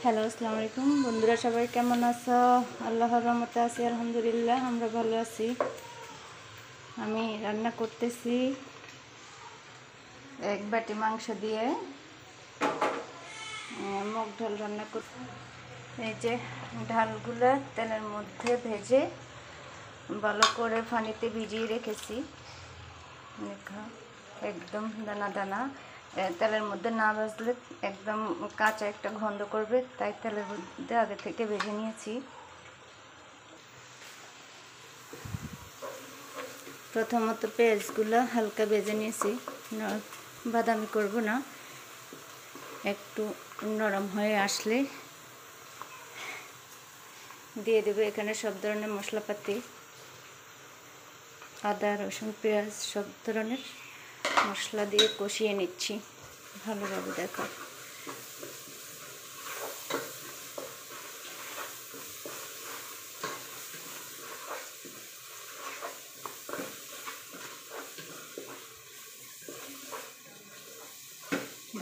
Hello, আসসালামু আলাইকুম বন্ধুরা, সবাই কেমন আছো? আল্লাহর রহমতে আছি, আলহামদুলিল্লাহ আমরা ভালো আছি। আমি রান্না করতেছি এক বাটি মাংস দিয়ে মুগ ডাল রান্না করতে। এই যে ডালগুলো তেলের মধ্যে ভেজে ভালো করে পানিতে ভিজিয়ে রেখেছি, একদম দানা দানা। তেলের মধ্যে না ভাজলে একদম কাঁচা একটা গন্ধ করবে, তাই তেলের মধ্যে আগে থেকে ভেজে নিয়েছি। প্রথমত পেঁয়াজগুলো হালকা ভেজে নিয়েছি, বাদামি করব না, একটু নরম হয়ে আসলে দিয়ে দেবো এখানে সব ধরনের মশলাপাতি, আদা রসুন পেঁয়াজ সব ধরনের মশলা দিয়ে কষিয়ে নিচ্ছি ভালোভাবে। দেখো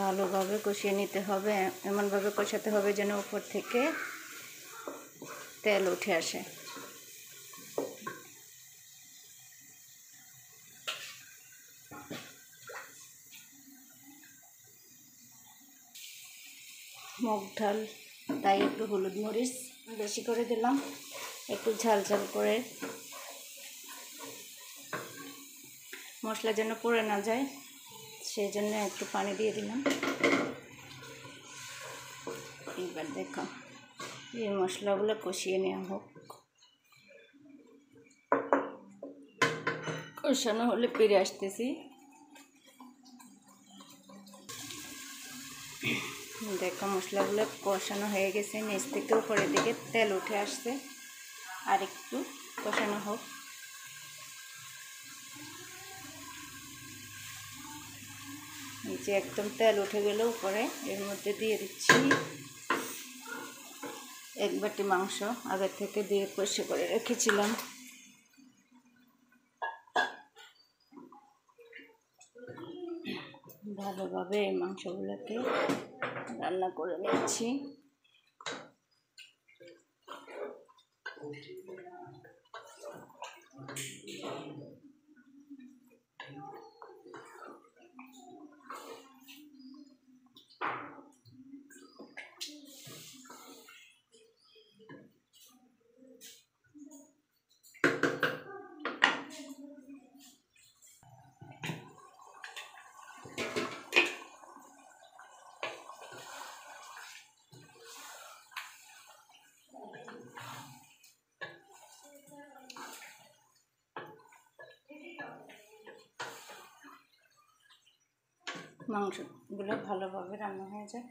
ভালোভাবে কষিয়ে নিতে হবে, এমনভাবে কষাতে হবে যেন উপর থেকে তেল উঠে আসে। মুগ ডাল তাই একটু হলুদ মরিচ বেশি করে দিলাম, একটু ঝাল ঝাল করে, মশলা যেন পড়ে না যায় সেই জন্য একটু পানি দিয়ে দিলাম। এবার দেখো এই মশলাগুলো কষিয়ে নেওয়া হোক, কষানো হলে ফিরে আসতেছি। দেখো মশলাগুলো কষানো হয়ে গেছে, নিচ থেকে উপরের দিকে তেল উঠে আসছে, আর একটু কষানো হোক। নিচে একদম তেল উঠে গেলে উপরে এর মধ্যে দিয়ে দিচ্ছি এক বাটি মাংস আগে থেকে দিয়ে কষে করে রেখেছিলাম। ভালোভাবে এই মাংসগুলোকে রান্না করে নিচ্ছি। মাংসগুলো ভালোভাবে রান্না হয়ে যায়।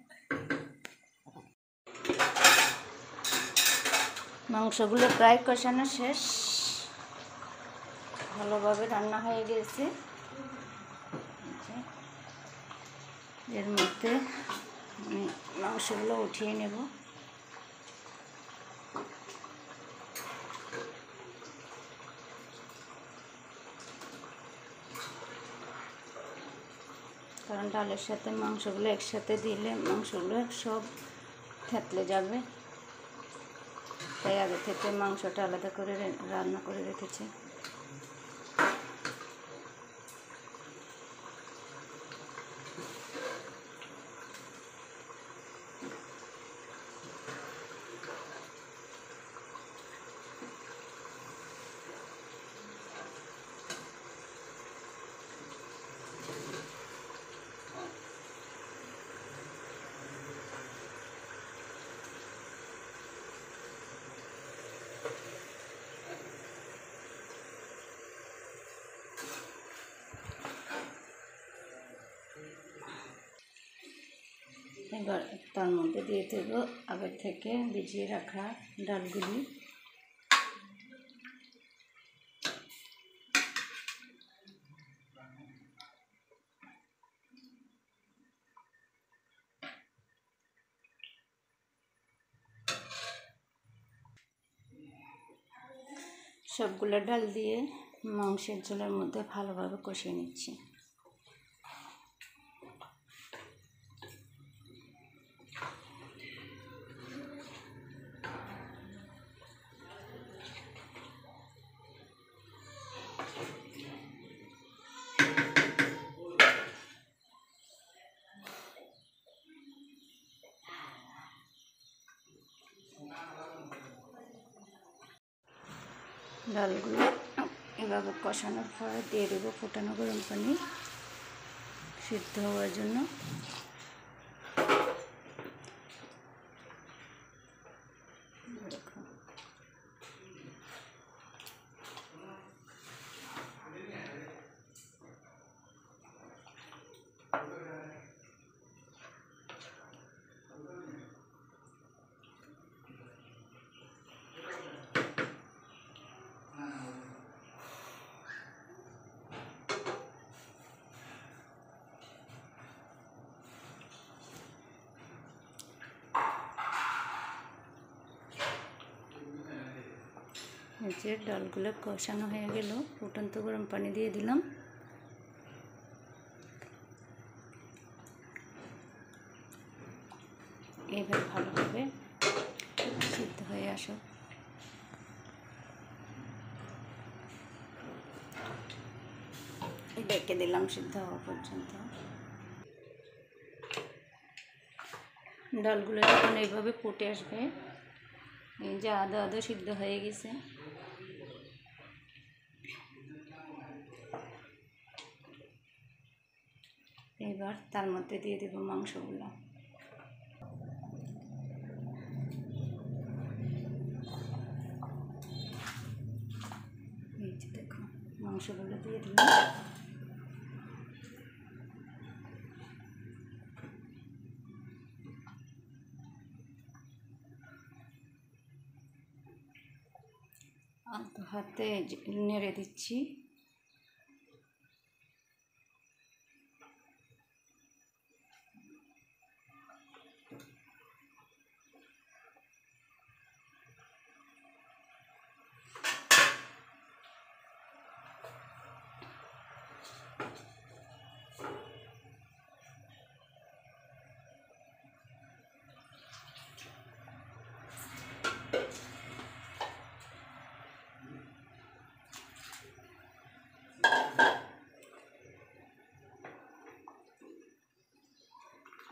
মাংসগুলো প্রায় কষানো শেষ, ভালোভাবে রান্না হয়ে গেছে। এর মধ্যে আমি মাংসগুলো উঠিয়ে নেব। কারণ ডালের সাথে মাংসগুলো একসাথে দিলে মাংসগুলো সব থেতলে যাবে, তাই আগে থেকে মাংসটা আলাদা করে রান্না করে রেখেছি। এবার তার মধ্যে দিয়ে দেব আগে থেকে ভিজিয়ে রাখা ডালগুলি। সবগুলো ডাল দিয়ে মাংসের ঝোলের মধ্যে ভালোভাবে কষিয়ে নিচ্ছি। ডালগুলো এভাবে কষানোর পরে দিয়ে দেবো ফুটানো গরম পানি সিদ্ধ হওয়ার জন্য। যে ডালগুলো কষানো হয়ে গেল, ফুটন্ত গরম পানি দিয়ে দিলাম। এবার ভালোভাবে সিদ্ধ হয়ে আসো। ডেকে দিলাম সিদ্ধ হওয়া পর্যন্ত। ডালগুলো যখন এইভাবে ফুটে আসবে, এই যে আদা আদা সিদ্ধ হয়ে গেছে, এবার তার মধ্যে দিয়ে দেব মাংসগুলো। এই যে দেখো মাংসগুলো দিয়ে দিলাম। আলতো হাতে নেড়ে দিচ্ছি।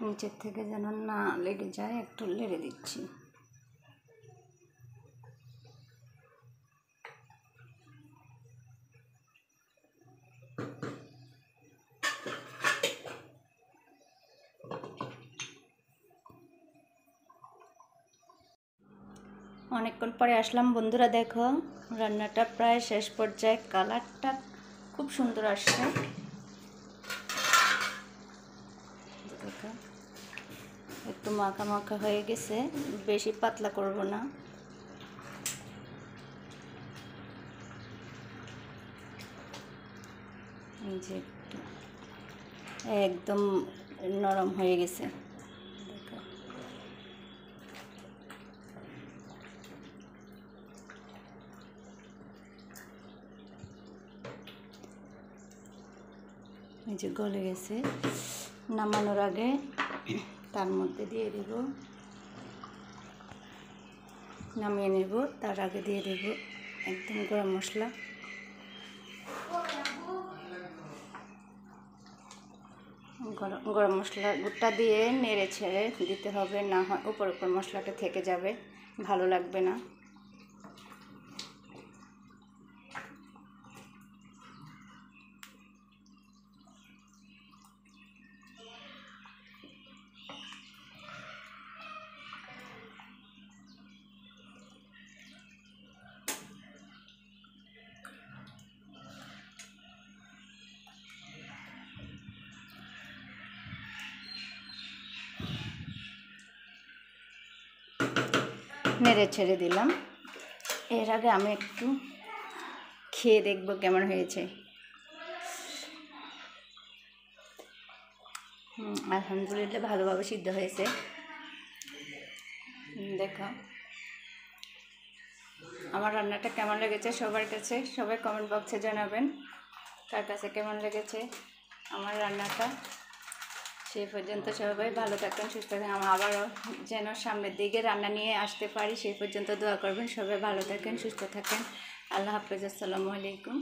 নিচের থেকে যেন না লেগে যায়, একটু নেড়ে দিচ্ছি। অনেকক্ষণ পরে আসলাম বন্ধুরা, দেখো রান্নাটা প্রায় শেষ পর্যায়ে, কালারটা খুব সুন্দর আসছে। দেখো একটু মাখা মাখা হয়ে গেছে, বেশি পাতলা করব না। এই যে একদম নরম হয়ে গেছে। দেখো এই যে গলে গেছে। নামানোর আগে তার মধ্যে দিয়ে দেব, নামিয়ে নেব তার আগে দিয়ে দেব একদম গরম মশলা। গরম মশলা গুঁড়টা দিয়ে নেড়ে ছেড়ে দিতে হবে, না হয় উপর উপর মশলাটা থেকে যাবে, ভালো লাগবে না। নেড়ে ছেড়ে দিলাম। এর আগে আমি একটু খেয়ে দেখব কেমন হয়েছে। আলহামদুলিল্লাহ ভালোভাবে সিদ্ধ হয়েছে। দেখো আমার রান্নাটা কেমন লেগেছে সবার কাছে, সবাই কমেন্ট বক্সে জানাবেন কার কাছে কেমন লেগেছে আমার রান্নাটা। সেই পর্যন্ত সবাই ভালো থাকেন, সুস্থ থাকেন। আবারও যেন সামনের দিকে রান্না নিয়ে আসতে পারি সেই পর্যন্ত দোয়া করবেন। সবাই ভালো থাকেন, সুস্থ থাকেন। আল্লাহ হাফেজ, আসসালামু আলাইকুম।